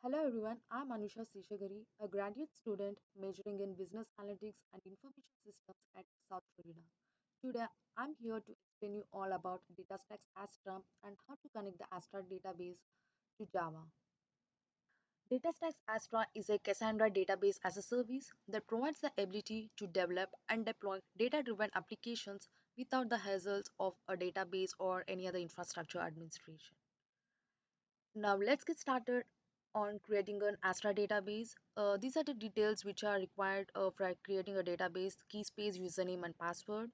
Hello everyone, I'm Anusha Seshagari, a graduate student majoring in Business Analytics and Information Systems at South Florida. Today, I'm here to explain you all about DataStax Astra and how to connect the Astra database to Java. DataStax Astra is a Cassandra database as a service that provides the ability to develop and deploy data-driven applications without the hassles of a database or any other infrastructure administration. Now let's get started on creating an Astra database. These are the details which are required for creating a database: key space, username, and password.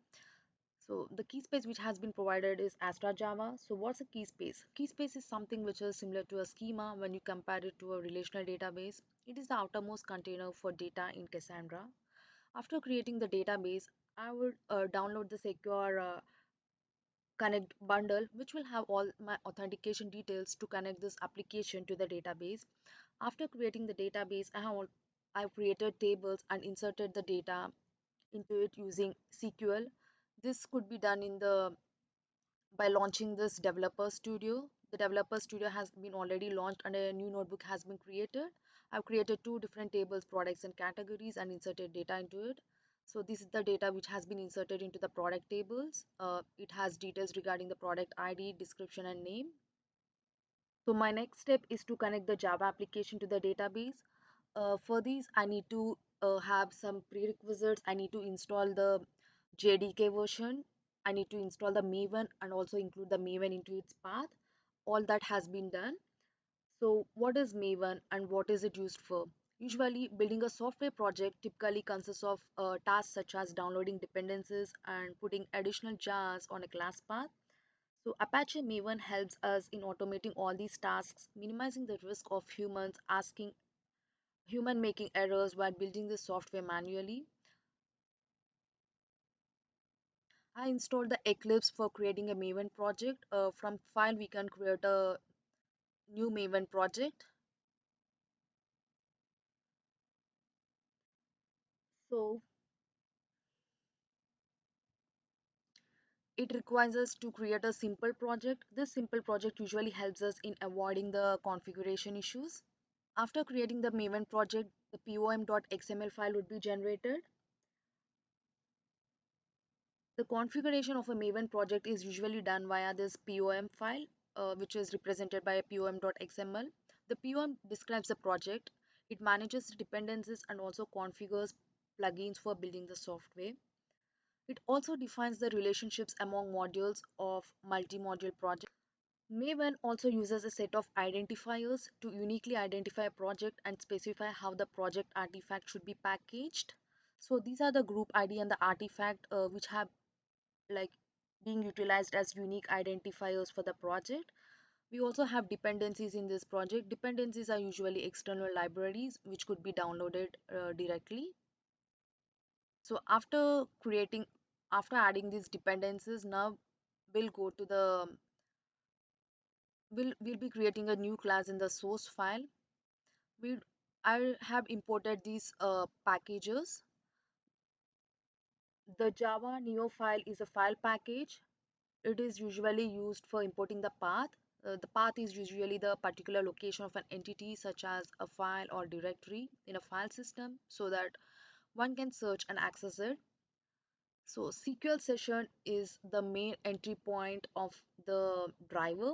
So the key space which has been provided is Astra Java. So what's a key space? Key space is something which is similar to a schema when you compare it to a relational database. It is the outermost container for data in Cassandra. After creating the database, I would download the secure connect bundle which will have all my authentication details to connect this application to the database. After creating the database, I've created tables and inserted the data into it using SQL. This could be done in the by launching this developer studio. The developer studio has been already launched and a new notebook has been created. I've created two different tables, products and categories, and inserted data into it. So this is the data which has been inserted into the product tables. It has details regarding the product ID, description, and name. So my next step is to connect the Java application to the database. For these, I need to have some prerequisites. I need to install the JDK version. I need to install the Maven and also include the Maven into its path. All that has been done. So what is Maven and what is it used for? Usually, building a software project typically consists of tasks such as downloading dependencies and putting additional jars on a class path. So Apache Maven helps us in automating all these tasks, minimizing the risk of human making errors while building the software manually. I installed the Eclipse for creating a Maven project. From file, we can create a new Maven project. So it requires us to create a simple project. This simple project usually helps us in avoiding the configuration issues. After creating the Maven project, the pom.xml file would be generated. The configuration of a Maven project is usually done via this POM file, which is represented by a pom.xml. The POM describes the project, it manages dependencies and also configures plugins for building the software. It also defines the relationships among modules of multi-module project. Maven also uses a set of identifiers to uniquely identify a project and specify how the project artifact should be packaged. So these are the group ID and the artifact which have like being utilized as unique identifiers for the project. We also have dependencies in this project. Dependencies are usually external libraries which could be downloaded directly. So after adding these dependencies, now we'll go to the we'll be creating a new class in the source file. we I have imported these packages. The Java Neo file is a file package. It is usually used for importing the path. The path is usually the particular location of an entity such as a file or directory in a file system so that one can search and access it. So SQL session is the main entry point of the driver.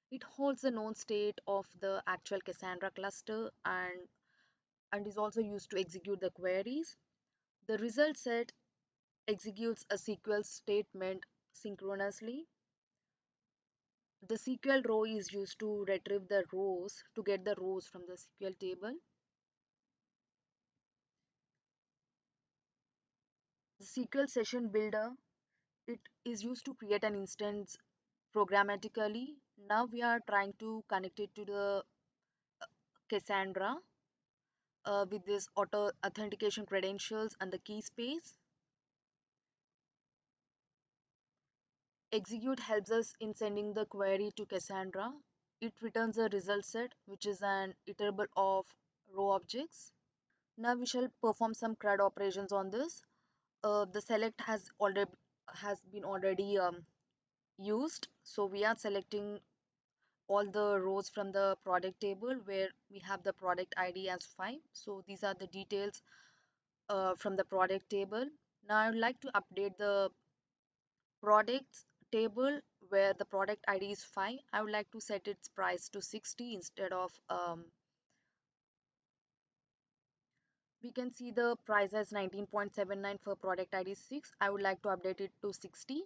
It holds the known state of the actual Cassandra cluster and is also used to execute the queries. The result set executes a SQL statement synchronously. The SQL row is used to retrieve the rows to get the rows from the SQL table. The SQL session builder, it is used to create an instance programmatically. Now we are trying to connect it to the Cassandra with this auto authentication credentials and the key space. Execute helps us in sending the query to Cassandra. It returns a result set, which is an iterable of row objects. Now we shall perform some CRUD operations on this. The select has been already used, so we are selecting all the rows from the product table where we have the product ID as 5. So these are the details from the product table. Now I would like to update the products table where the product ID is 5. I would like to set its price to 60 instead of we can see the price as 19.79 for product ID 6. I would like to update it to 60.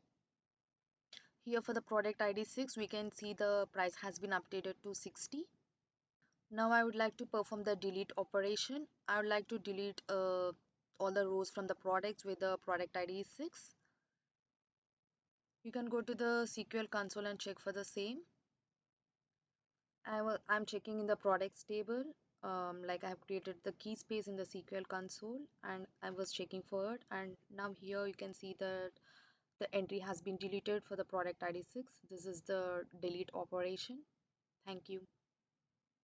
Here for the product ID 6, we can see the price has been updated to 60. Now I would like to perform the delete operation. I would like to delete all the rows from the products with the product ID is 6. You can go to the SQL console and check for the same. I'm checking in the products table. Like I have created the key space in the SQL console and I was checking for it. And now here you can see that the entry has been deleted for the product ID 6. This is the delete operation. Thank you.